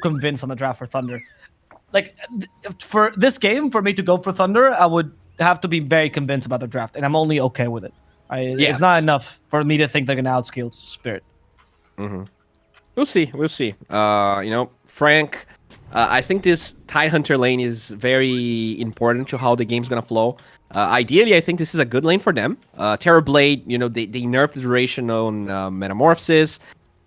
convinced on the draft for Thunder. Like for this game, for me to go for Thunder, I would have to be very convinced about the draft, and I'm only okay with it. It's not Yes. enough for me to think they're gonna outscale Spirit. We'll see. We'll see. Frank, I think this Tidehunter lane is very important to how the game's gonna flow. Ideally, I think this is a good lane for them. Terrorblade, they nerfed the duration on Metamorphosis.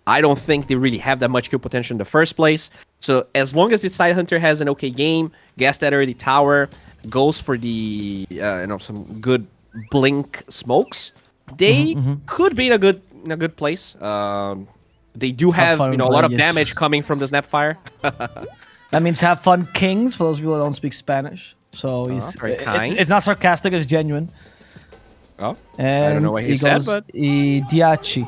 I don't think they really have that much kill potential in the first place. So as long as this Tidehunter has an okay game, gets that early tower, goes for the some good blink smokes, they could be in a good place. They do have fun, a lot of yes. damage coming from the Snapfire. That means have fun, kings. For those people who don't speak Spanish, so very kind. it's not sarcastic; it's genuine. Oh, And I don't know what he said, but Idiachi.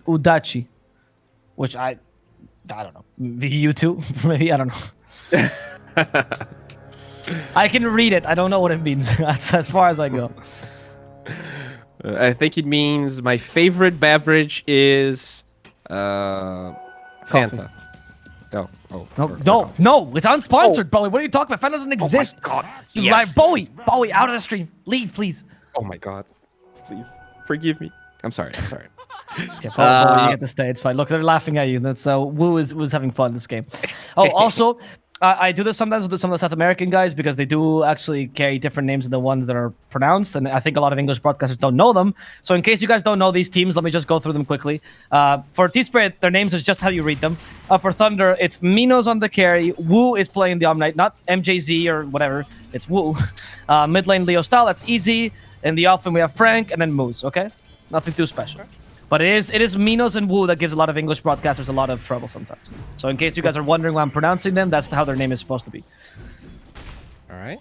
Udachi, which I don't know. Maybe you too? Maybe I don't know. I can read it. I don't know what it means. That's as far as I go. I think it means my favorite beverage is Fanta. Oh, No, it's unsponsored, Bowie. What are you talking about? Fanta doesn't exist. Oh my god. You Yes. lie. Bowie, out of the stream. Leave, please. Oh my god. Please forgive me. I'm sorry. Yeah, Bowie, you get to stay. It's fine. Look, they're laughing at you. That's Wu was having fun in this game. Oh, also, I do this sometimes with some of the South American guys because they do actually carry different names than the ones that are pronounced, and I think a lot of English broadcasters don't know them. So in case you guys don't know these teams, let me just go through them quickly. For Team Spirit, their names is just how you read them. For Thunder, it's Minos on the carry. Wu is playing the Omnite, not MJZ or whatever. It's Wu. Mid lane, Leo Style. That's easy. In the offlane, we have Frank and then Moose. Okay, nothing too special. But it is Minos and Wu that gives a lot of English broadcasters a lot of trouble sometimes. So in case you guys are wondering why I'm pronouncing them, that's how their name is supposed to be. All right.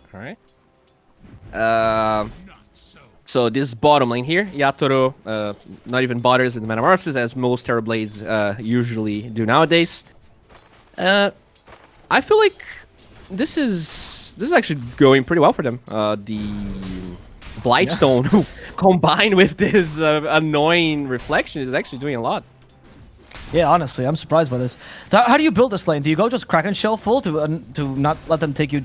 So this bottom lane here, Yatoro, not even bothers with the Metamorphosis as most Terrorblades usually do nowadays. I feel like this is actually going pretty well for them. The Blightstone combined with this annoying reflection is actually doing a lot. Yeah, honestly, I'm surprised by this. How do you build this lane? Do you go just Kraken Shell full to not let them take you,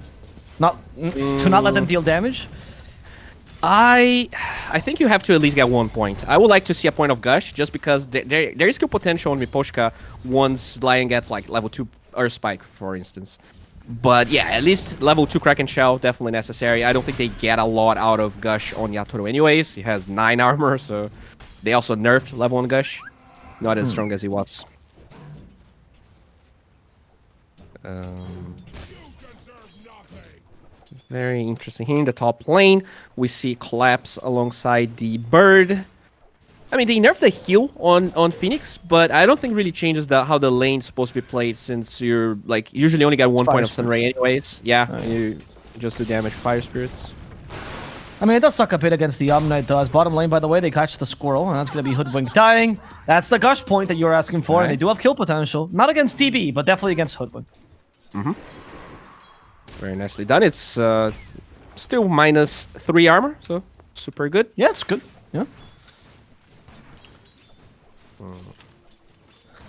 to not let them deal damage? I think you have to at least get 1 point. I would like to see a point of Gush just because there is skill potential on Miposhka once Lion gets like level 2 Earth Spike, for instance. But yeah, at least level 2 Kraken Shell, definitely necessary. I don't think they get a lot out of Gush on Yatoro anyways. He has 9 armor, so they also nerfed level 1 Gush. Not as strong as he was. Very interesting. Here in the top lane, we see Collapse alongside the Bird. I mean, they nerfed the heal on Phoenix, but I don't think really changes how the lane's supposed to be played since you're like usually only got 1 point of Sunray anyways. Yeah, you just do damage Fire Spirits. I mean, it does suck a bit against the Omnite though. As bottom lane, by the way, they catch the Squirrel, and that's going to be Hoodwink dying. That's the Gush point that you were asking for, and they do have kill potential. Not against TB, but definitely against Hoodwink. Very nicely done. It's still minus 3 armor, so super good. Yeah, it's good. Yeah.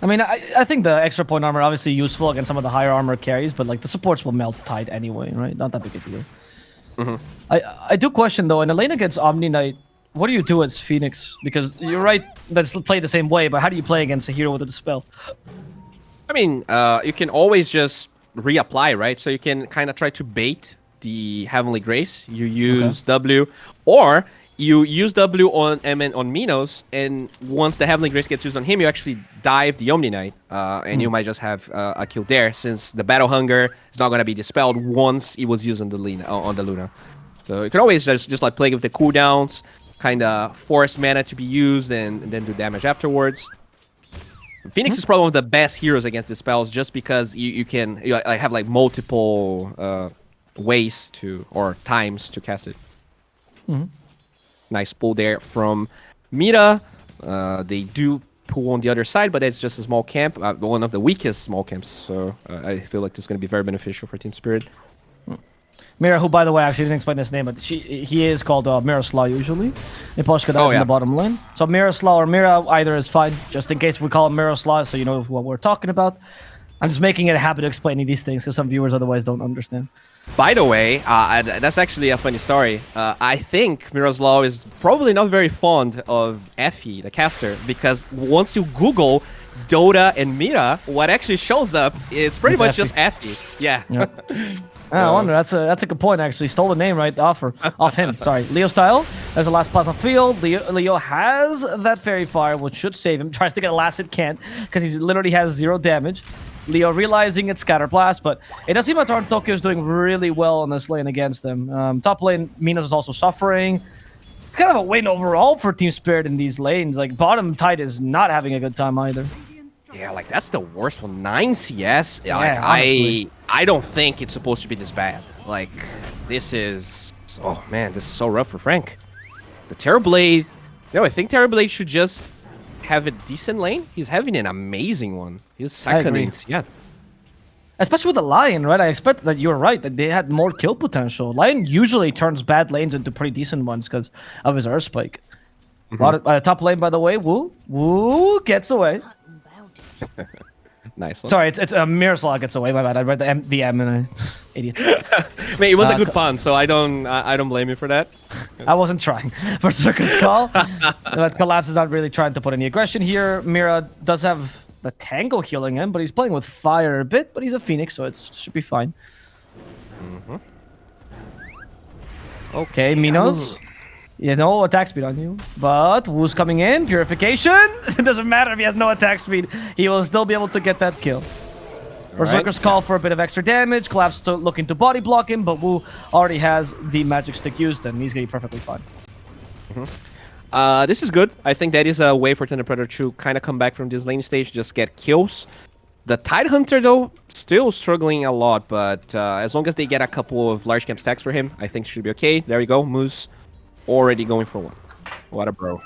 I mean, I think the extra point armor obviously useful against some of the higher armor carries, but like the supports will melt Tide anyway, right? Not that big a deal. I do question though, in a lane against Omni Knight, what do you do as Phoenix? Because you're right, let's play the same way, but how do you play against a hero with a dispel? I mean, you can always just reapply, right? So you can kind of try to bait the Heavenly Grace. You use W, or you use W on Minos, and once the Heavenly Grace gets used on him, you actually dive the Omni Knight, and you might just have a kill there, since the Battle Hunger is not going to be dispelled once it was used on the Luna. So you can always just like play with the cooldowns, kind of force mana to be used, and then do damage afterwards. Phoenix is probably one of the best heroes against the spells, just because you have like multiple ways to, or times to cast it. Nice pull there from Mira. They do pull on the other side, but it's just a small camp, one of the weakest small camps. So I feel like this is going to be very beneficial for Team Spirit. Mira, who, by the way, I actually didn't explain this name, but he is called Miroslav usually. In Polska, that's in the bottom lane. So Miroslav or Mira, either is fine, just in case we call him Miroslav, so you know what we're talking about. I'm just making it a habit of explaining these things because some viewers otherwise don't understand. By the way, that's actually a funny story. I think Miroslav is probably not very fond of Effie, the caster, because once you Google Dota and Mira, what actually shows up is pretty much just Effie. Yeah. Yep. I wonder. That's a good point. Actually, stole the name right off him. Sorry, Leo style. There's the last spot on the field. Leo has that fairy fire, which should save him. Tries to get a last hit, can't, because he literally has 0 damage. Leo realizing it's Scatter Blast, but it does seem like Tokyo is doing really well on this lane against them. Top lane, Minos is also suffering. Kind of a win overall for Team Spirit in these lanes. Like, bottom Tide is not having a good time either. Yeah, like, that's the worst one. 9 CS? Yeah, like, I don't think it's supposed to be this bad. Like, this is... Oh, man, this is so rough for Frank. The Terrorblade... No, I think Terrorblade should just have a decent lane. He's having an amazing one. He's second in CS. Especially with the Lion, right? I expect that you're right, that they had more kill potential. Lion usually turns bad lanes into pretty decent ones because of his Earth Spike. Top lane, by the way, Woo gets away. Nice one. Sorry, it's Miroslav gets away. My bad. I read the M and I idiot. Man, it was a good pun, so I don't blame you for that. I wasn't trying. Berserker's Call. But Collapse is not really trying to put any aggression here. Mira does have the Tango healing him, but he's playing with fire a bit. But he's a Phoenix, so it should be fine. Okay, Minos. You know, attack speed on you. But Wu's coming in. Purification. It doesn't matter if he has no attack speed. He will still be able to get that kill. Berserker's Call for a bit of extra damage. Collapse looking to body block him, but Wu already has the magic stick used, and he's going to be perfectly fine. This is good. I think that is a way for Thunder Predator to kind of come back from this lane stage, just get kills. The Tidehunter, though, still struggling a lot, but as long as they get a couple of large camp stacks for him, I think should be okay. There we go. Moose already going for one. What a bro.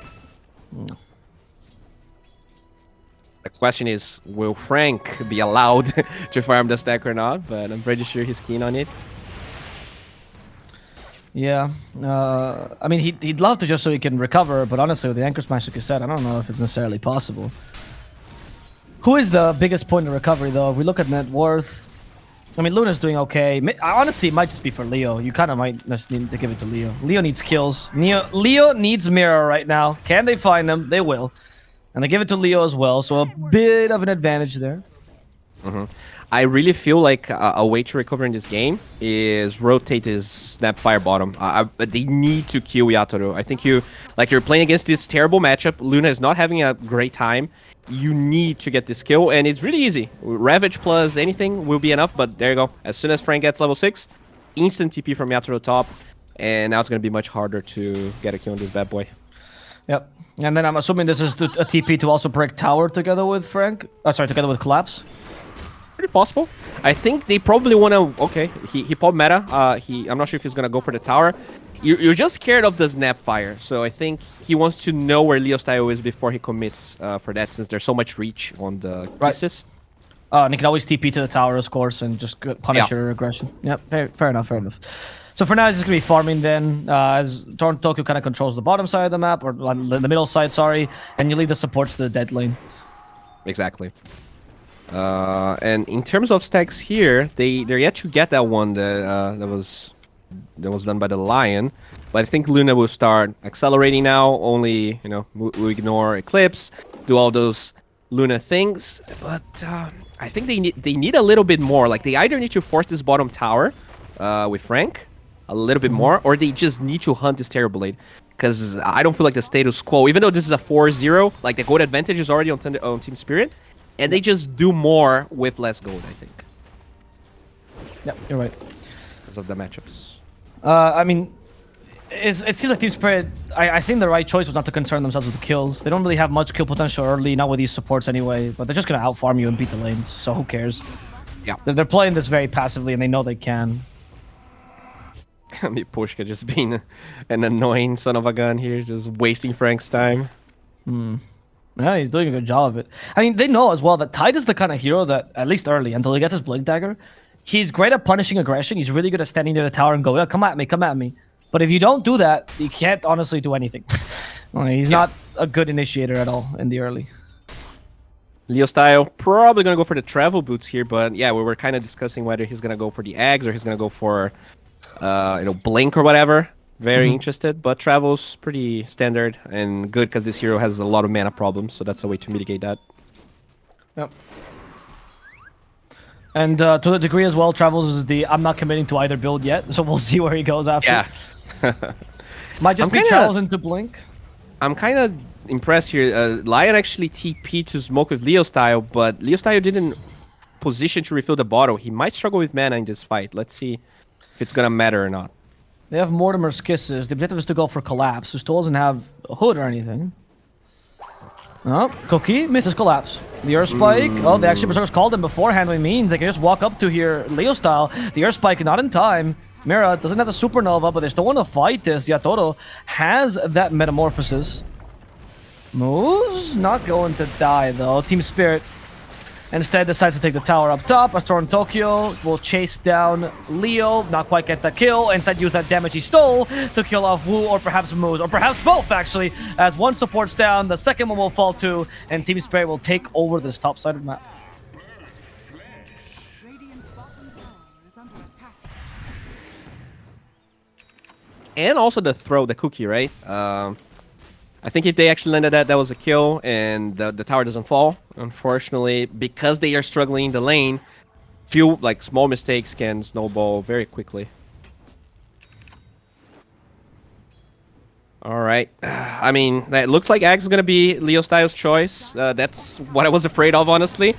The question is, will Frank be allowed to farm the stack or not? But I'm pretty sure he's keen on it. Yeah, I mean, he'd love to just so he can recover, but honestly, with the Anchor Smash, like you said, I don't know if it's necessarily possible. Who is the biggest point of recovery, though? If we look at net worth, I mean, Luna's doing okay. Honestly, it might just be for Leo. You kind of might just need to give it to Leo. Leo needs kills. Leo needs Mirror right now. Can they find them? They will. And they give it to Leo as well, so a bit of an advantage there. I really feel like a way to recover in this game is rotate his Snapfire bottom. They need to kill Yatoro. I think you're playing against this terrible matchup. Luna is not having a great time. You need to get this kill, and it's really easy. Ravage plus anything will be enough, but there you go. As soon as Frank gets level 6, instant TP from Yatoro top, and now it's going to be much harder to get a kill on this bad boy. Yep. And then I'm assuming this is a TP to also break tower together with Frank. Together with Collapse. Pretty possible. I think they probably want to... Okay, he popped meta. I'm not sure if he's going to go for the tower. You're just scared of the Snapfire, so I think he wants to know where Leo's style is before he commits for that, since there's so much reach on the pieces. And he can always TP to the tower, of course, and just punish your aggression. Yep, fair enough. So for now, he's just going to be farming then, as Tokyo kind of controls the bottom side of the map, or the middle side, sorry, and you leave the supports to the dead lane. Exactly. And in terms of stacks here, they're yet to get that one that was done by the Lion, but I think Luna will start accelerating now. Only, we ignore Eclipse, do all those Luna things, but I think they need a little bit more. Like, they either need to force this bottom tower with Frank a little bit more, or they just need to hunt this Terrorblade, because I don't feel like the status quo, even though this is a 4-0, like the gold advantage is already on Team Spirit, and they just do more with less gold, I think. Yep, you're right. Because of the matchups. I mean, it seems like Team Spirit, I think the right choice was not to concern themselves with the kills. They don't really have much kill potential early, not with these supports anyway, but they're just going to outfarm you and beat the lanes, so who cares? Yeah. They're playing this very passively, and they know they can. I mean, Pushka just being an annoying son of a gun here, just wasting Frank's time. Yeah, he's doing a good job of it. I mean, they know as well that Tide is the kind of hero that, at least early, until he gets his Blink Dagger, he's great at punishing aggression. He's really good at standing near the tower and going, oh, come at me, come at me. But if you don't do that, you can't honestly do anything. He's not a good initiator at all in the early. Leo style, probably going to go for the travel boots here, but yeah, we were kind of discussing whether he's going to go for the eggs or he's going to go for, blink or whatever. Very interested, but travel's pretty standard and good because this hero has a lot of mana problems, so that's a way to mitigate that. Yep. And to the degree as well, travels is the I'm not committing to either build yet, so we'll see where he goes after. Yeah. Might just be travels into blink. I'm kind of impressed here. Lion actually TP to smoke with Leo style, but Leo style didn't position to refill the bottle. He might struggle with mana in this fight. Let's see if it's gonna matter or not. They have Mortimer's Kisses. The objective is to go for Collapse, who still doesn't have a hood or anything. Oh, Cookie misses Collapse. The Earth Spike. Oh, they actually Berserkers called him beforehand, which means they can just walk up to here Leo style. The Earth Spike not in time. Mira doesn't have the Supernova, but they still want to fight this. Yatoro has that Metamorphosis. Moves? Not going to die, though. Team Spirit instead decides to take the tower up top. Astor in Tokyo will chase down Leo, not quite get the kill. Instead, use that damage he stole to kill off Wu, or perhaps Moose, or perhaps both, actually. As one support's down, the second one will fall too, and Team Spirit will take over this top side of the map. And also the throw, the cookie, right? I think if they actually landed that, that was a kill, and the tower doesn't fall. Unfortunately, because they are struggling in the lane, few like small mistakes can snowball very quickly. All right. I mean, it looks like Axe is gonna be Leo Styles' choice. That's what I was afraid of, honestly.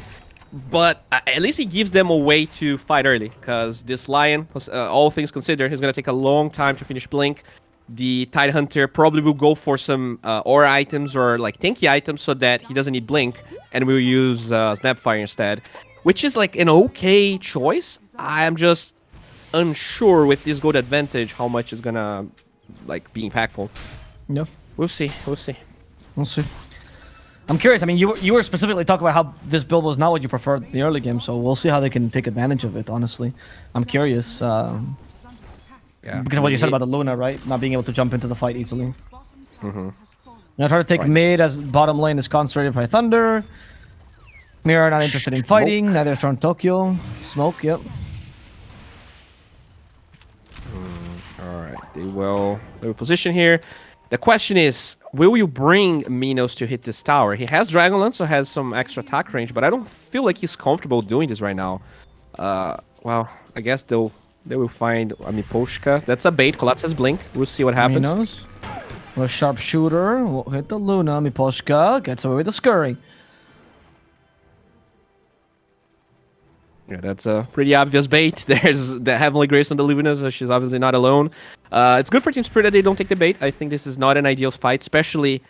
But at least he gives them a way to fight early, because this Lion, all things considered, he's going to take a long time to finish Blink. The Tide Hunter probably will go for some aura items or like tanky items so that he doesn't need Blink, and we'll use Snapfire instead, which is like an okay choice. I'm just unsure with this gold advantage how much is going to like be impactful. No. We'll see. We'll see. We'll see. I'm curious. I mean, you were specifically talking about how this build was not what you preferred in the early game, so we'll see how they can take advantage of it, honestly. I'm curious. Yeah. Because of what you said about the Luna, right? Not being able to jump into the fight easily. Now try to take mid as bottom lane is concentrated by Thunder. Mira not interested in fighting. Neither is from Tokyo. Smoke, yep. Alright, they will position here. The question is, will you bring Minos to hit this tower? He has Dragonlance, so has some extra attack range, but I don't feel like he's comfortable doing this right now. Well, I guess they will find Miposhka. That's a bait. Collapse has Blink. We'll see what happens. Minos. A Sharpshooter will hit the Luna. Miposhka gets away with the Scurry. Yeah, that's a pretty obvious bait. There's the Heavenly Grace on the Luna, so she's obviously not alone. It's good for Team Spirit that they don't take the bait. I think this is not an ideal fight, especially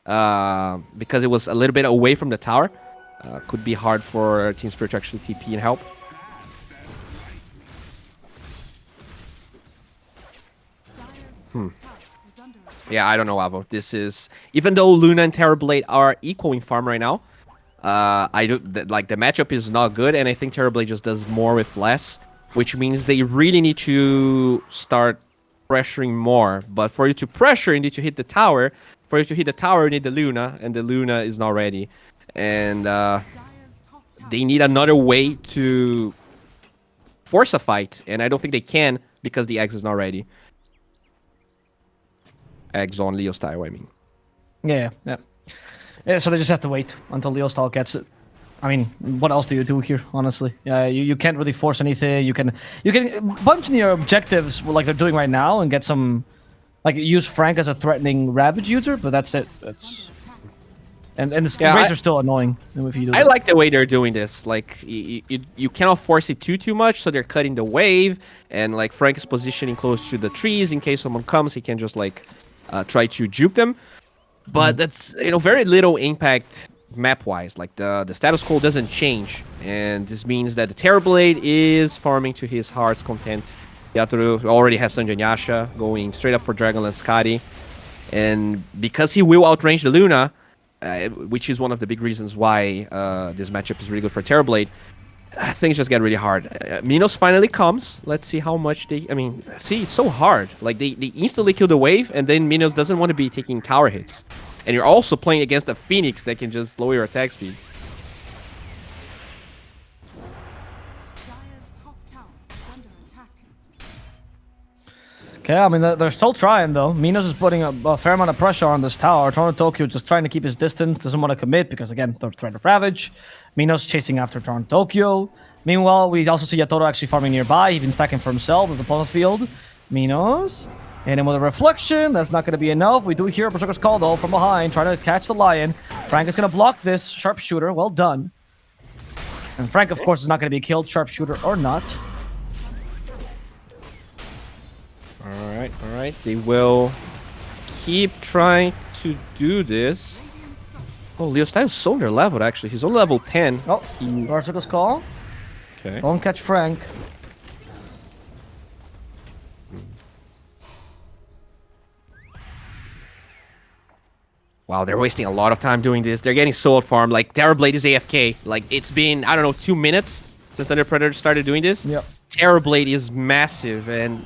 because it was a little bit away from the tower. Could be hard for Team Spirit to actually TP and help. Yeah, I don't know, Avo. This is... Even though Luna and Terrorblade are equal in farm right now, the matchup is not good, and I think Terrorblade just does more with less, which means they really need to start pressuring more. But for you to pressure, you need to hit the tower. For you to hit the tower, you need the Luna, and the Luna is not ready. And they need another way to force a fight, and I don't think they can because the Eggs is not ready. Eggs on Leo style, I mean. Yeah. Yeah, so they just have to wait until Leo style gets it. I mean, what else do you do here, honestly? You can't really force anything. You can bunch in your objectives like they're doing right now and get some, like use Frank as a threatening Ravage user, but that's it. And the raids are still annoying if you do. I like the way they're doing this. Like you cannot force it too much, so they're cutting the wave, and like Frank is positioning close to the trees in case someone comes. He can just like try to juke them. But that's very little impact map-wise. Like the status quo doesn't change, and this means that the Terrorblade is farming to his heart's content. Yatoro already has Sanjay Yasha going straight up for Dragonlance Skadi, and because he will outrange the Luna, which is one of the big reasons why this matchup is really good for Terrorblade, things just get really hard. Minos finally comes. Let's see how much they... I mean, see, it's so hard. Like, they instantly kill the wave, and then Minos doesn't want to be taking tower hits. And you're also playing against a Phoenix that can just lower your attack speed. Okay, I mean, they're still trying, though. Minos is putting a fair amount of pressure on this tower. Toronto Tokyo just trying to keep his distance, doesn't want to commit because, again, the threat of Ravage. Minos chasing after Toronto Tokyo. Meanwhile, we also see Yatoro actually farming nearby, even stacking for himself as a opponent's field. Minos, and then with a reflection, that's not going to be enough. We do hear a Berserker's Call, though, from behind, trying to catch the Lion. Frank is going to block this sharpshooter. Well done. And Frank, of course, is not going to be killed, sharpshooter or not. All right. They will keep trying to do this. Oh, Leo Styles so underleveled, actually. He's only level 10. Oh, Berserker's Call. Okay. Don't catch Frank. Wow, they're wasting a lot of time doing this. They're getting soul farm. Like, Terrorblade is AFK. Like, it's been, I don't know, 2 minutes since Thunder Predator started doing this. Yep. Terrorblade is massive, and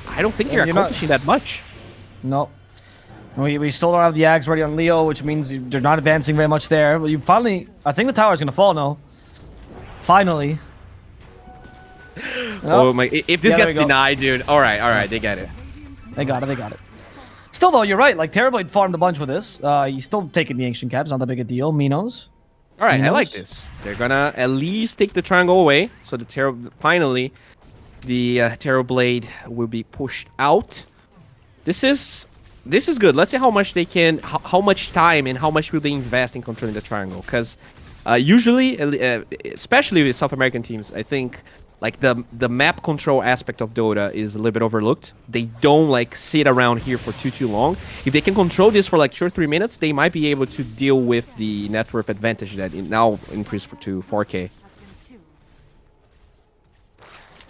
I don't think they're accomplishing that much. No. We still don't have the Ags ready on Leo, which means they're not advancing very much there. But you finally... I think the tower's going to fall now. Finally. Oh my... If this gets denied, dude. Alright, they get it. They got it. Still, though, you're right. Like, Terrorblade farmed a bunch with this. He's still taking the Ancient Caps. Not that big a deal. Minos. Alright, I like this. They're gonna at least take the triangle away. So the finally, the Terrorblade will be pushed out. This is good. Let's see how much they can... How much time and how much will they invest in controlling the triangle. Because usually, especially with South American teams, I think... Like, the map control aspect of Dota is a little bit overlooked. They don't, like, sit around here for too long. If they can control this for, like, 2 or 3 minutes, they might be able to deal with the net worth advantage that now increased to 4K.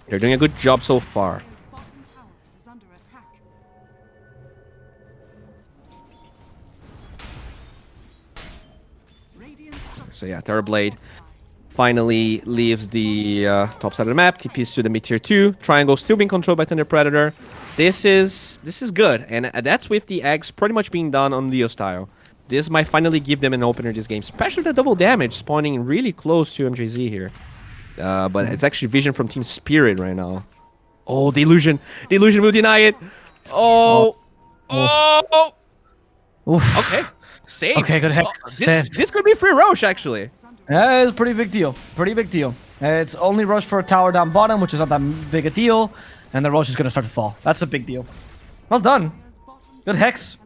They're doing a good job so far. So, yeah, Terrorblade finally leaves the top side of the map, TPs to the mid tier 2. Triangle still being controlled by Thunder Predator. This is good, and that's with the eggs pretty much being done on Leo style. This might finally give them an opener this game, especially the double damage spawning really close to MJZ here. But it's actually vision from Team Spirit right now. Oh, Delusion will deny it. Oh. Okay, saved. Okay, good hex. This could be free Roche actually. Yeah, it's a pretty big deal. It's only rush for a tower down bottom, which is not that big a deal. And the Roche is going to start to fall. That's a big deal. Well done. Good hex.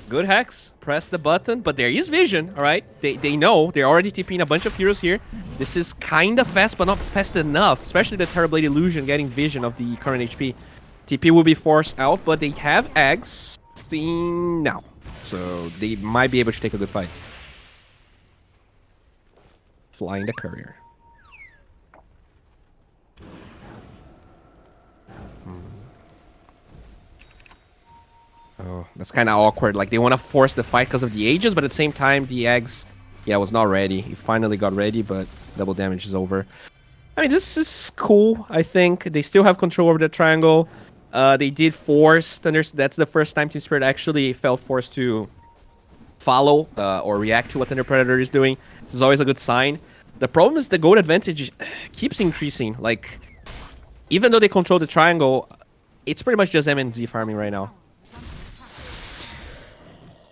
Good hex. Press the button. But there is vision, alright? They know. They're already TPing a bunch of heroes here. This is kind of fast, but not fast enough. Especially the Terrorblade Illusion getting vision of the current HP. TP will be forced out, but they have eggs now. So they might be able to take a good fight. Flying the courier. Oh, that's kind of awkward. Like, they want to force the fight because of the ages, but at the same time, the eggs, was not ready. He finally got ready, but double damage is over. I mean, this is cool, I think. They still have control over the triangle. They did force Thunder. That's the first time Team Spirit actually felt forced to follow or react to what Thunder Predator is doing. This is always a good sign. The problem is the gold advantage keeps increasing. Like, even though they control the triangle, it's pretty much just MNZ farming right now.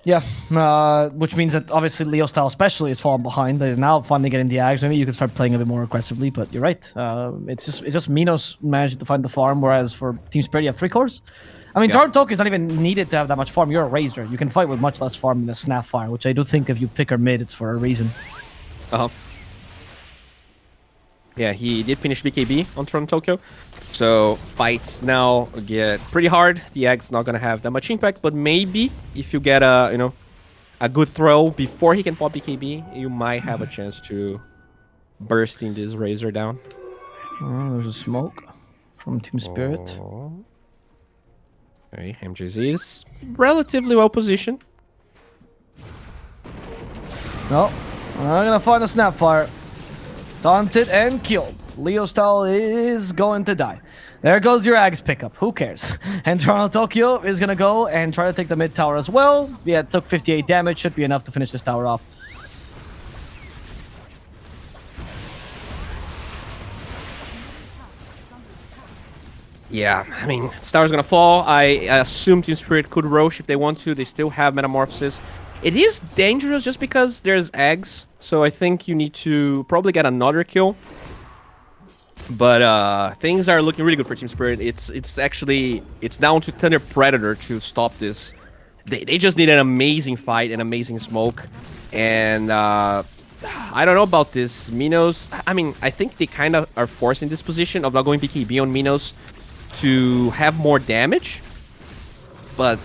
Yeah, which means that obviously Leo style especially is falling behind. They're now finally getting the Ags. Maybe you can start playing a bit more aggressively, but you're right. It's just Minos managed to find the farm, whereas for Team Spirit you have 3 cores. I mean, Toronto Tokyo is not even needed to have that much farm. You're a Razor. You can fight with much less farm than a Snapfire, which I do think if you pick her mid, it's for a reason. Yeah, he did finish BKB on Toronto Tokyo. So fights now get pretty hard. The Egg's not gonna have that much impact, but maybe if you get a good throw before he can pop BKB, you might have a chance to bursting this Razor down. Oh, there's a smoke from Team Spirit. Okay, MJZ is relatively well positioned. No, I'm gonna find the Snapfire. Taunted and killed. Leo Style is going to die. There goes your Ags pickup. Who cares? And Toronto Tokyo is going to go and try to take the mid tower as well. Yeah, it took 58 damage. Should be enough to finish this tower off. Yeah, I mean, Star's gonna fall. I assume Team Spirit could Roche if they want to. They still have Metamorphosis. It is dangerous just because there's eggs, so I think you need to probably get another kill. But things are looking really good for Team Spirit. It's down to Thunder Predator to stop this. They just need an amazing fight, an amazing smoke, and I don't know about this. Minos, I mean, I think they kind of are forced in this position of not going BKB on Minos to have more damage, but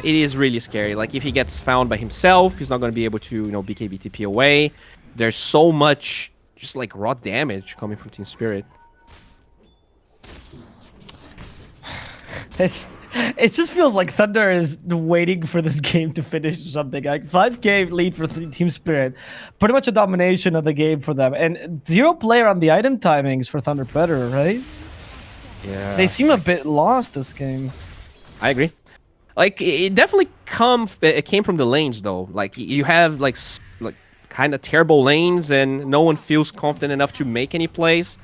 it is really scary. Like, if he gets found by himself, he's not going to be able to, you know, BKB TP away. There's so much just like raw damage coming from Team Spirit. It just feels like Thunder is waiting for this game to finish or something. Like 5k lead for Team Spirit, pretty much a domination of the game for them, and 0 player on the item timings for Thunder Predator, right? Yeah, they seem a bit lost this game. I agree. Like, it definitely came from the lanes though. Like, you have like kind of terrible lanes, and no one feels confident enough to make any plays.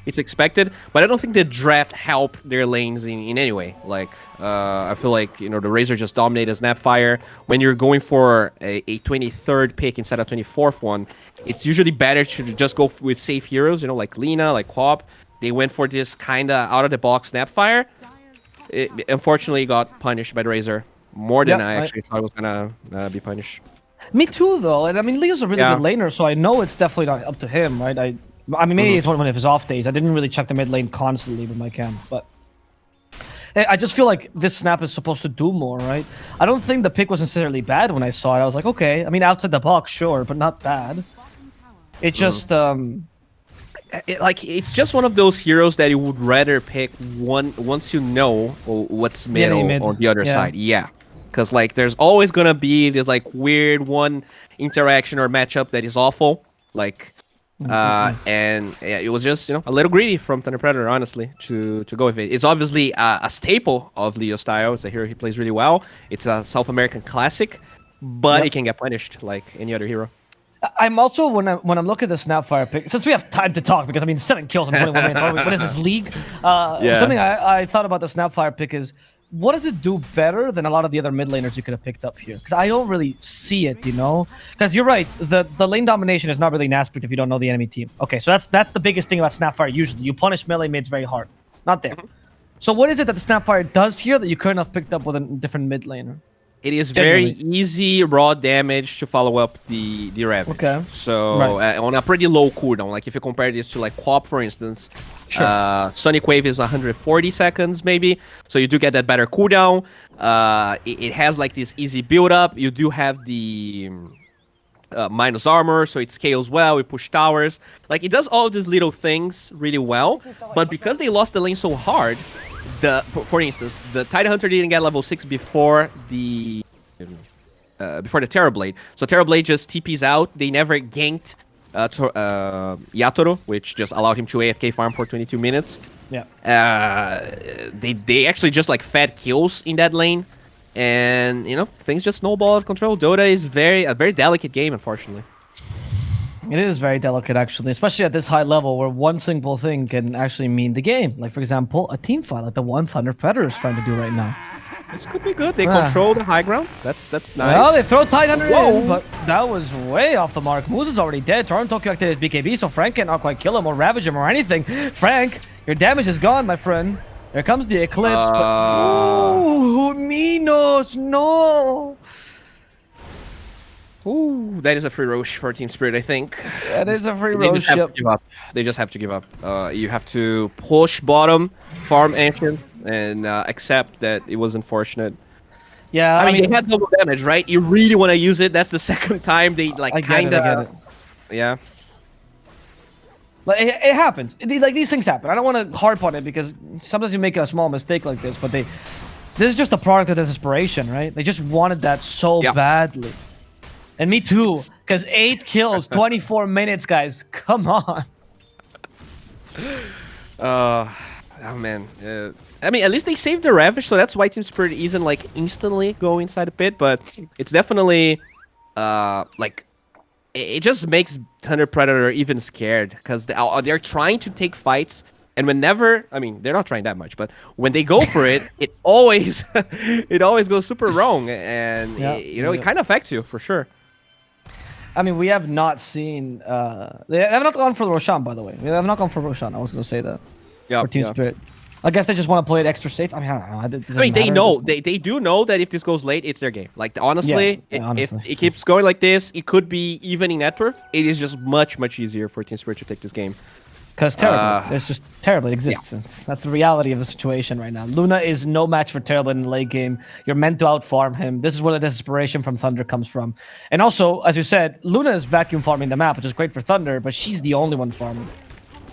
It's expected, but I don't think the draft helped their lanes in any way. Like, I feel like, you know, the Razor just dominated Snapfire. When you're going for a 23rd pick instead of 24th one, it's usually better to just go with safe heroes, you know, like Lina, like Quap. They went for this kind of out-of-the-box Snapfire. It unfortunately got punished by the Razor more than I actually thought it was going to be punished. Me too, though. And I mean, Leo's a really good laner, so I know it's definitely not up to him, right? I mean, maybe it's one of his off days. I didn't really check the mid lane constantly with my cam, but I just feel like this snap is supposed to do more, right? I don't think the pick was necessarily bad when I saw it. I was like, okay. I mean, outside the box, sure, but not bad. It just it's just one of those heroes that you would rather pick once you know what's mid on the other side. Yeah, because like there's always gonna be this like weird one interaction or matchup that is awful. Like. And yeah, it was just, you know, a little greedy from Thunder Predator, honestly, to go with it. It's obviously a staple of Leo style. It's a hero he plays really well. It's a South American classic, but it can get punished like any other hero. I'm also, when I'm looking at the Snapfire pick, since we have time to talk, because I mean 7 kills in 21 minutes. What is this, league? Something I thought about the Snapfire pick is, what does it do better than a lot of the other mid laners you could have picked up here? Because I don't really see it, you know? Because you're right, the lane domination is not really an aspect if you don't know the enemy team. Okay, so that's the biggest thing about Snapfire usually. You punish melee mids very hard. Not there. So what is it that the Snapfire does here that you couldn't have picked up with a different mid laner? It is very easy raw damage to follow up the Ravage. Okay. So on a pretty low cooldown, like if you compare this to like Quap, for instance, Sonic Wave is 140 seconds maybe, so you do get that better cooldown. It has like this easy build up. You do have the minus armor, so it scales well. We push towers. Like, it does all these little things really well, but because they lost the lane so hard, for instance, the Tidehunter didn't get level 6 before the Terrorblade. So Terrorblade just TPs out. They never ganked Yatoro, which just allowed him to AFK farm for 22 minutes. Yeah. They actually just like fed kills in that lane, and you know, things just snowball out of control. Dota is a very delicate game, unfortunately. It is very delicate, actually, especially at this high level where one single thing can actually mean the game. Like, for example, a team fight like the one Thunder Predator is trying to do right now. This could be good. They control the high ground. That's nice. Well, they throw Tidehunter in, but that was way off the mark. Moose is already dead. Toronto Tokyo activated BKB, so Frank cannot quite kill him or ravage him or anything. Frank, your damage is gone, my friend. Here comes the Eclipse, but... Ooh, Minos, no! Ooh, that is a free Roche for Team Spirit, I think. That is a free Roche. They just have to give up. You have to push bottom, farm Ancient, and accept that it was unfortunate. Yeah, I mean, they had double damage, right? You really want to use it. That's the second time they like kind of. Yeah. Like it happens. Like these things happen. I don't want to harp on it because sometimes you make a small mistake like this, but this is just a product of desperation, right? They just wanted that so badly. And me too, because 8 kills, 24 minutes, guys. Come on. Oh man. I mean, at least they saved the Ravage, so that's why Team Spirit isn't like instantly go inside the pit. But it's definitely like it just makes Thunder Predator even scared because they're trying to take fights, and whenever, I mean, they're not trying that much, but when they go for it, it always it always goes super wrong, and it kind of affects you for sure. I mean, we have not seen. They have not gone for Roshan, by the way. They have not gone for Roshan. I was going to say that. Yeah. For Team Spirit. I guess they just want to play it extra safe. I mean, I don't know. I mean, they know. They do know that if this goes late, it's their game. Like, honestly, if it keeps going like this, it could be even in net worth. It is just much, much easier for Team Spirit to take this game. Because terrible. It's just terrible. It exists. Yeah. That's the reality of the situation right now. Luna is no match for Terrible in the late game. You're meant to outfarm him. This is where the desperation from Thunder comes from. And also, as you said, Luna is vacuum farming the map, which is great for Thunder, but she's the only one farming.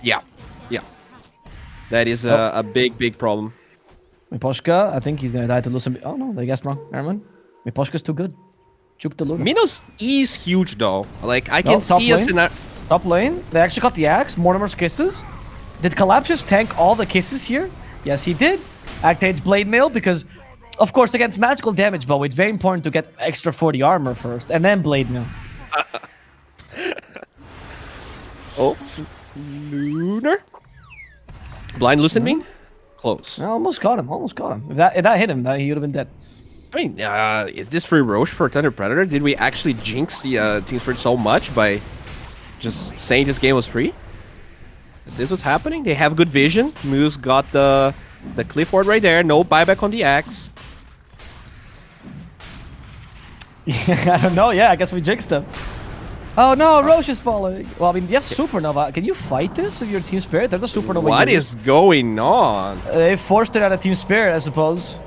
Yeah. Yeah. That is a big, big problem. Miposhka, I think he's going to die to lose some... Oh, no, they guessed wrong. Never mind. Miposhka's too good. Juke the Luna. Minos is huge, though. Like, I can see us in our... Top lane, they actually got the axe. Mortimer's kisses. Did Collapse just tank all the kisses here? Yes, he did. Activates Blade Mail because, of course, against magical damage, Bo, it's very important to get extra 40 armor first, and then Blade Mail. Oh, Lunar? Blind Lucent Beam? Close. I almost got him, almost got him. If that hit him, he would have been dead. I mean, is this free Roche for Thunder Predator? Did we actually jinx the Team Spirit so much by just saying this game was free? Is this what's happening? They have good vision. Moose got the cliff ward right there. No buyback on the axe. I don't know. Yeah, I guess we jinxed him. Oh no, Roche is falling. Well, I mean, you have Supernova. Can you fight this if you're Team Spirit? There's a Supernova. What is going on? They forced it out of Team Spirit, I suppose.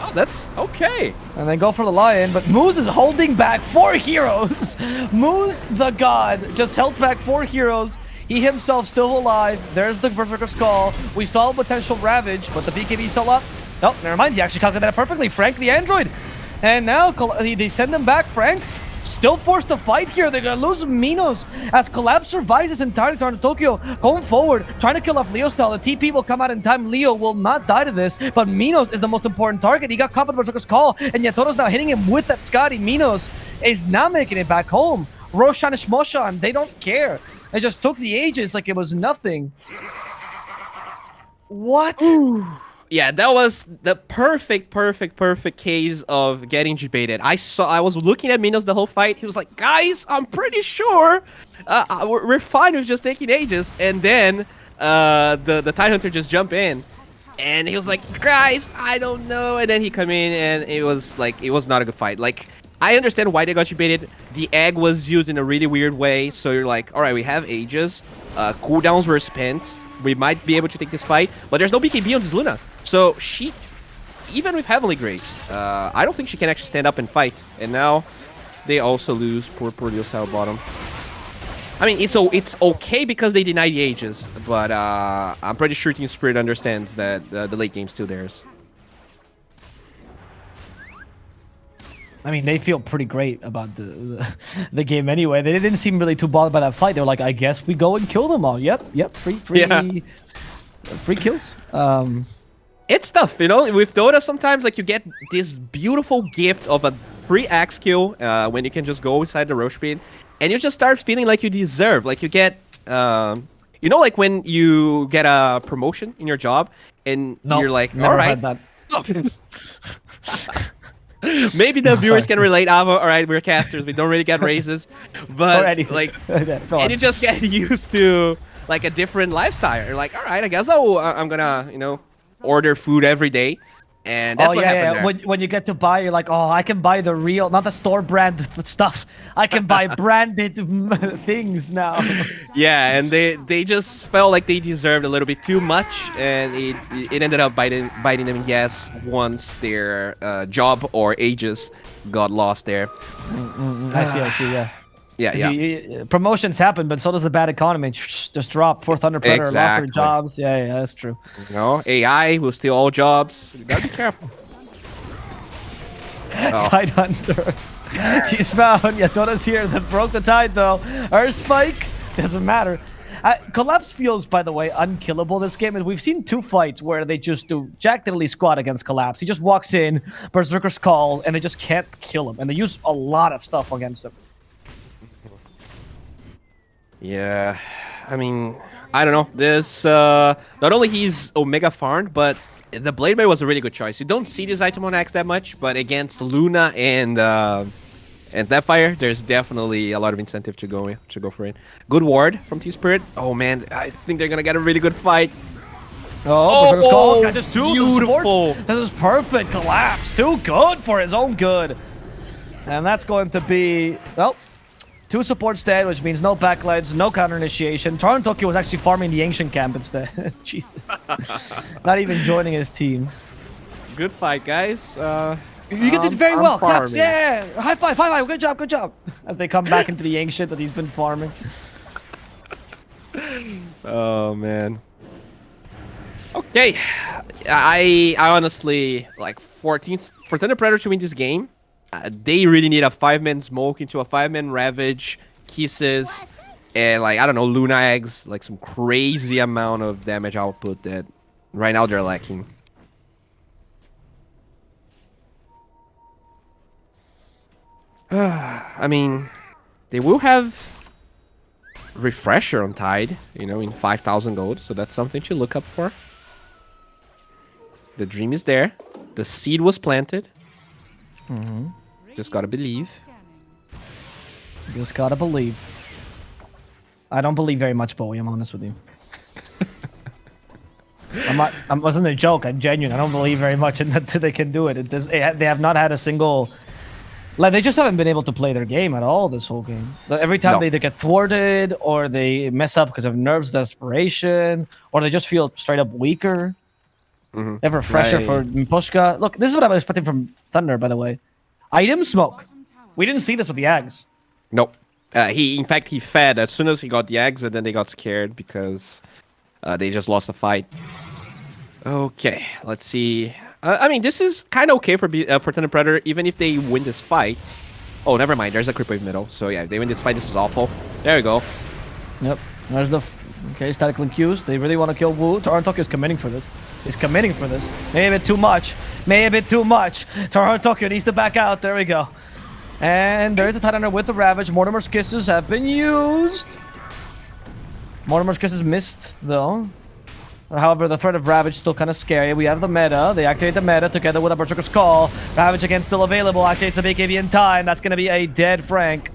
Oh, that's okay. And they go for the Lion, but Moose is holding back 4 heroes. Moose, the god, just held back 4 heroes. He himself still alive. There's the Berserker's Call. We still have potential Ravage, but the BKB still up. Nope, never mind. He actually calculated that perfectly. Frank the Android. And now they send him back. Frank still forced to fight here. They're going to lose Minos as Collapse survives this entire turn to Tokyo. Going forward, trying to kill off Leo style. The TP will come out in time. Leo will not die to this, but Minos is the most important target. He got caught with Berserker's Call, and Yatoro's now hitting him with that Scotty. Minos is not making it back home. Roshan and Shmoshan, they don't care. They just took the Aegis like it was nothing. What? Ooh. Yeah, that was the perfect case of getting debated. I was looking at Minos the whole fight. He was like, guys, I'm pretty sure we're fine with just taking Aegis. And then the Tidehunter just jumped in. And he was like, guys, I don't know. And then he come in and it was not a good fight. Like, I understand why they got debated. The egg was used in a really weird way. So you're like, all right, we have Aegis. Cooldowns were spent. We might be able to take this fight. But there's no BKB on this Luna. So she, even with Heavenly Grace, I don't think she can actually stand up and fight. And now they also lose poor Leo style bottom. I mean, it's okay because they deny the Aegis. But I'm pretty sure Team Spirit understands that the late game's still theirs. I mean, they feel pretty great about the game anyway. They didn't seem really too bothered by that fight. They were like, I guess we go and kill them all. Yep, free kills. It's tough, you know? With Dota, sometimes like you get this beautiful gift of a free axe kill when you can just go inside the Roche pit, and you just start feeling like you deserve. Like you get, you know, like when you get a promotion in your job, and you're like, all right. Maybe the viewers can relate, Avo. All right, we're casters. We don't really get raises. But, like, and you just get used to, like, a different lifestyle. You're like, all right, I guess I'm going to, you know, order food every day. And that's what happened there. When you get to buy, you're like, oh, I can buy the real, not the store brand stuff. I can buy branded things now. Yeah, and they just felt like they deserved a little bit too much, and it ended up biting them in the ass once their job or Aegis got lost there. I see, yeah. Yeah. Promotions happen, but so does the bad economy. Just drop. Poor Thunder Predator lost their jobs. Yeah, that's true. You know, AI will steal all jobs. You gotta be careful. Tidehunter. She's found. Yatora's here. That broke the tide, though. Her spike doesn't matter. Collapse feels, by the way, unkillable this game. And we've seen 2 fights where they just do Jack Diddley squad against Collapse. He just walks in, Berserker's Call, and they just can't kill him. And they use a lot of stuff against him. Yeah, I mean, I don't know. This, not only he's Omega farmed, but the Blade Blade was a really good choice. You don't see this item on Axe that much, but against Luna and Sapphire, there's definitely a lot of incentive to go for it. Good ward from T-Spirit. Oh man, I think they're gonna get a really good fight. Oh, got just 2 beautiful. This is perfect. Collapse. Too good for his own good. And that's going to be, well, 2 supports dead, which means no backlights, no counter initiation. Toronto Tokyo was actually farming the ancient camp instead. Jesus. Not even joining his team. Good fight, guys. You did very well. Claps, yeah. High five, high five. Good job, good job. As they come back into the ancient that he's been farming. Oh man. Okay. I honestly like for Thunder Predator to win this game. They really need a 5-man smoke into a 5-man ravage, kisses, and like I don't know, Luna eggs, like some crazy amount of damage output that right now they're lacking. I mean, they will have refresher on Tide, you know, in 5,000 gold, so that's something to look up for. The dream is there. The seed was planted. Just gotta believe. Just gotta believe. I don't believe very much, Bowie. I'm honest with you. I wasn't a joke. I'm genuine. I don't believe very much in that they can do it. They have not had a single. Like they just haven't been able to play their game at all this whole game. Every time they either get thwarted or they mess up because of nerves, desperation, or they just feel straight up weaker. They have refresher for Pushka. Look, this is what I was expecting from Thunder, by the way. Item smoke. We didn't see this with the Ags. Nope. In fact, he fed as soon as he got the eggs, and then they got scared because they just lost the fight. Okay, let's see. I mean, this is kind of okay for Thunder Predator, even if they win this fight. Oh, never mind. There's a creep wave middle. So yeah, if they win this fight, this is awful. There we go. Yep. There's the... Okay, static link Qs. They really want to kill Wu. Toronto is committing for this. He's committing for this. Maybe a bit too much. Maybe a bit too much. Toronto needs to back out. There we go. And there is a Tidehunter with the Ravage. Mortimer's Kisses have been used. Mortimer's Kisses missed, though. However, the threat of Ravage is still kind of scary. We have the meta. They activate the meta together with a Berserker's Call. Ravage again still available. Activates the BKB in time. That's going to be a dead Frank.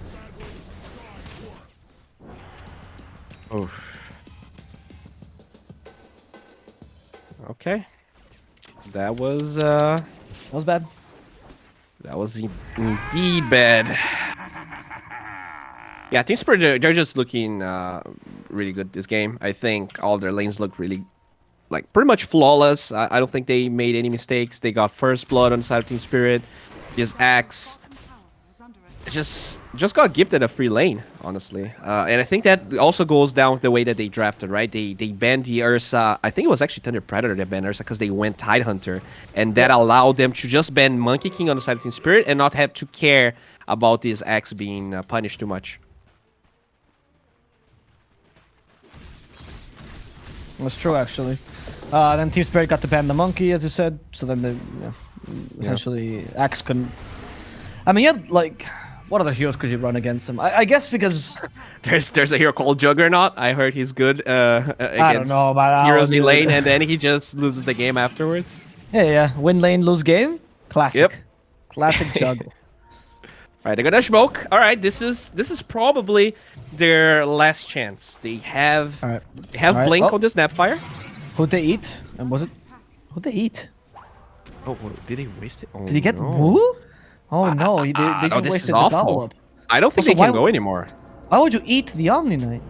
Oof. Okay. That was bad. That was indeed bad. Yeah, Team Spirit, they're just looking really good this game. I think all their lanes look really, like, pretty much flawless. I don't think they made any mistakes. They got first blood on the side of Team Spirit. His Axe just got gifted a free lane, honestly. And I think that also goes down with the way that they drafted, right? They banned the Ursa. I think it was actually Thunder Predator that banned Ursa because they went Tidehunter. And that allowed them to just ban Monkey King on the side of Team Spirit and not have to care about this Axe being punished too much. That's true, actually. Then Team Spirit got to ban the Monkey, as you said. So then they, essentially, Axe couldn't... I mean, yeah, like... What other heroes could you run against him? I guess because there's a hero called Juggernaut. I heard he's good against I don't know about heroes in lane, and then he just loses the game afterwards. Yeah. Win lane, lose game. Classic. Yep. Classic Jug. All right, they're gonna smoke. All right, this is probably their last chance. They have Blink on the Snapfire. Who'd they eat? And was it? Who'd they eat? Oh, did they waste it? Oh, did he get no. Woo? Oh no, they just this wasted is the awful. follow-up. I don't think they can go anymore. Why would you eat the Omni Knight?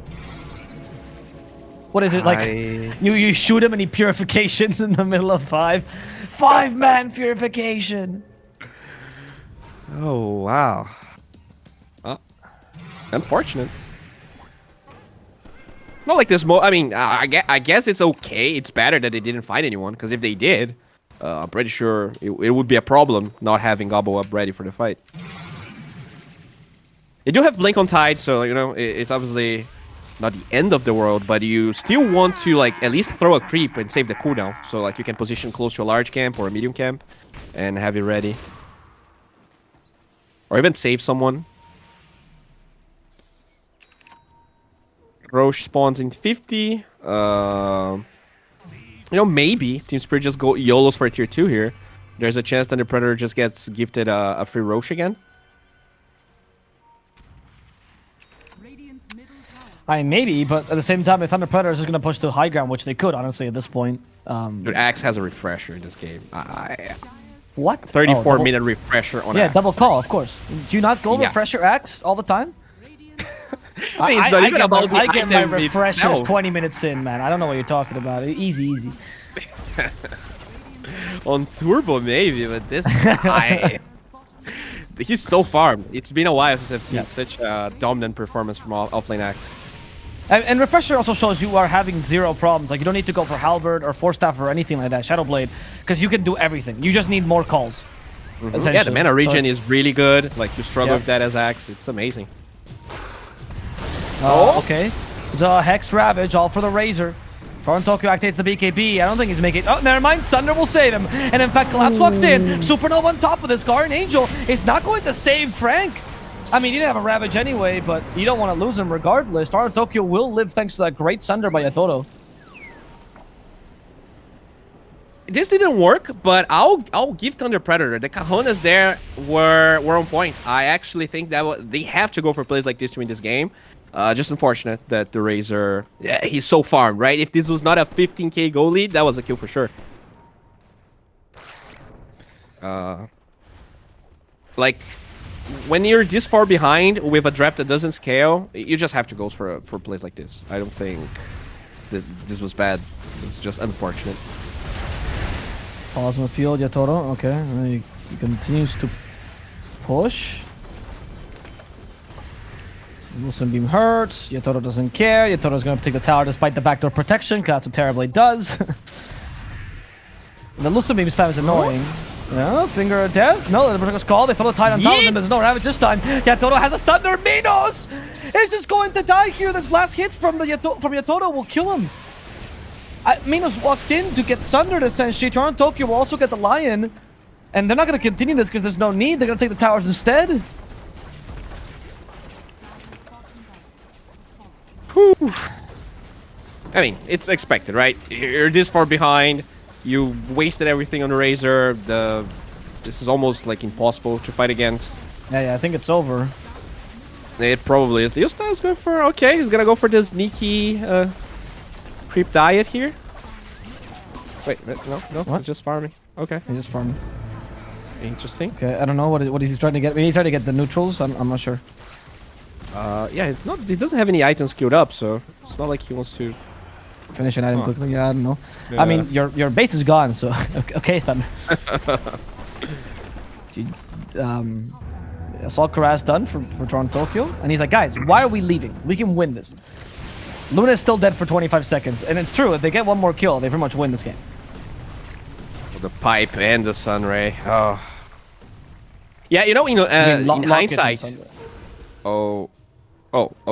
What is it, like, you shoot him and he purifications in the middle of 5-man purification. Oh, wow. Unfortunate. Not like this. I mean, I guess it's okay. It's better that they didn't find anyone, because if they did, I'm pretty sure it would be a problem not having Gobble up ready for the fight. They do have Blink on Tide, so, you know, it's obviously not the end of the world, but you still want to like at least throw a creep and save the cooldown. So like you can position close to a large camp or a medium camp and have it ready. Or even save someone. Roche spawns in 50. You know, maybe Team Spirit just go YOLOs for tier 2 here. There's a chance that the Predator just gets gifted a free Roche again. Maybe, but at the same time, if Thunder Predator is just going to push to high ground, which they could, honestly, at this point. Dude, Axe has a refresher in this game. What? 34-minute refresher on Yeah, Axe. double call, of course. Do you not go refresher Axe all the time? I mean, it's not even about the I get my item refreshers itself. 20 minutes in, man. I don't know what you're talking about. Easy, easy. On Turbo, maybe, but this guy... He's so farmed. It's been a while since I've seen such a dominant performance from offlane Axe. And refresher also shows you are having zero problems. Like, you don't need to go for halberd or force staff or anything like that, Shadowblade, because you can do everything. You just need more calls. Yeah, the mana regen is really good. Like, you struggle with that as Axe. It's amazing. Okay. The Hex Ravage, all for the Razor. Foreign Tokyo activates the BKB. I don't think he's making... Oh, never mind. Sunder will save him. And in fact, Collapse walks in. Supernova on top of this. Guardian Angel is not going to save Frank. I mean, he didn't have a Ravage anyway, but you don't want to lose him regardless. Foreign Tokyo will live thanks to that great Sunder by Yatoto. This didn't work, but I'll give Thunder Predator. The cojones there were on point. I actually think that they have to go for plays like this to win this game. Just unfortunate that the Razor, he's so farmed, right? If this was not a 15k goal lead, that was a kill for sure. Like, when you're this far behind with a draft that doesn't scale, you just have to go for plays like this. I don't think that this was bad. It's just unfortunate. Plasma Field, Yatoto. Okay. He continues to push. Wilson Beam hurts. Yatoto doesn't care. Yatoto's going to take the tower despite the backdoor protection, because that's what Terrorblade does. The Wilson Beam spam is annoying. Yeah, Finger of Death. No, the Protector's call. They throw the Tide on top of him. There's no Ravage this time. Yatoto has a Sunder. Minos is just going to die here. This blast hits from Yatoto will kill him. Minos walked in to get Sundered, essentially. Toronto Tokyo will also get the Lion. And they're not going to continue this because there's no need. They're going to take the towers instead. Whew. I mean, it's expected, right? You're this far behind. You wasted everything on the Razor. This is almost like impossible to fight against. Yeah, I think it's over. It probably is. Leostar is going for... Okay, he's gonna go for the sneaky creep diet here. Wait, no, What? he's just farming. Okay. He's just farming. Interesting. Okay, I don't know what he's trying to get. Maybe he's trying to get the neutrals. I'm not sure. Yeah, it's not. He doesn't have any items queued up, so it's not like he wants to Finish an item quickly. Yeah, I don't know. Yeah. I mean, your base is gone, so okay, Thunder. Assault Karaz done for Toronto Tokyo, and he's like, guys, why are we leaving? We can win this. Luna is still dead for 25 seconds, and it's true. If they get one more kill, they pretty much win this game. The pipe and the Sunray. Oh. Yeah, you know, in hindsight. Oh,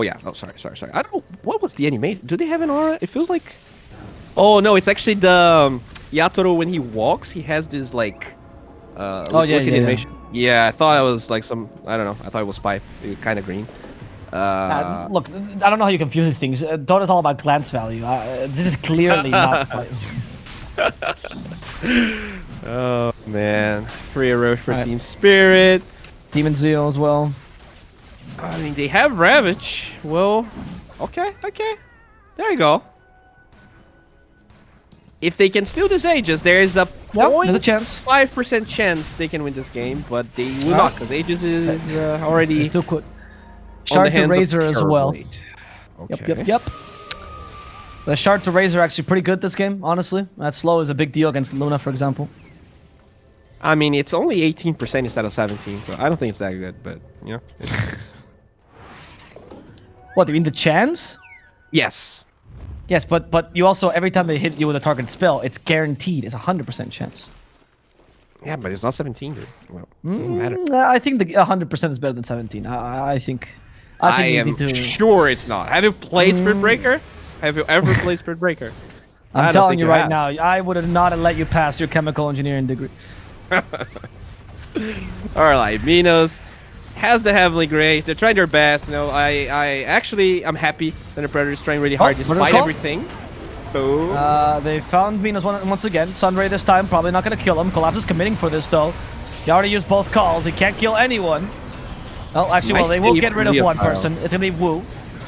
yeah. Oh, sorry. I don't know. What was the animation? Do they have an aura? It feels like... Oh, no, it's actually the... Yatoro, when he walks, he has this, like... animation. Yeah, I thought it was like some... I don't know. I thought it was pipe. It was kind of green. Look, I don't know how you confuse these things. Dota's all about glance value. This is clearly not pipe. Oh, man. Free Roche for Team Spirit. Demon Zeal as well. I mean, they have Ravage. Well, okay. There you go. If they can steal this Aegis, there is a there's a chance. 5% chance they can win this game, but they will not, because Aegis is already still quit. Shard to Razor as well. Okay. Yep. The Shard to Razor actually pretty good this game, honestly. That slow is a big deal against Luna, for example. I mean, it's only 18% instead of 17, so I don't think it's that good, but, you know, it's... What, do you mean the chance? Yes. Yes, but you also, every time they hit you with a target spell, it's guaranteed. It's 100% chance. Yeah, but it's not 17, dude. Well, it doesn't matter. I think the 100% is better than 17. I think I think am you need to. sure it's not. Have you played Spirit Breaker? Have you ever played Spirit Breaker? I I'm don't telling think you right have. now, I would have not let you pass your chemical engineering degree. Alright, Minos has the Heavenly Grace. They're trying their best. You know, I'm happy that the Predator is trying really hard what is despite it called? everything. Boom. They found Venus once again. Sunray this time, probably not going to kill him. Collapse is committing for this, though. He already used both calls. He can't kill anyone. Oh, actually, Nice well, they will save get rid from of one Leopard. person. It's going to be Wu.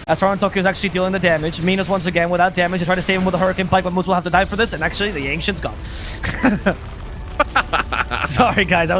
As far as Tokyo is actually dealing the damage. Minos once again without damage. They try to save him with a Hurricane Pike, but Moose will have to die for this. And actually, the Ancient's gone. Sorry, guys. That was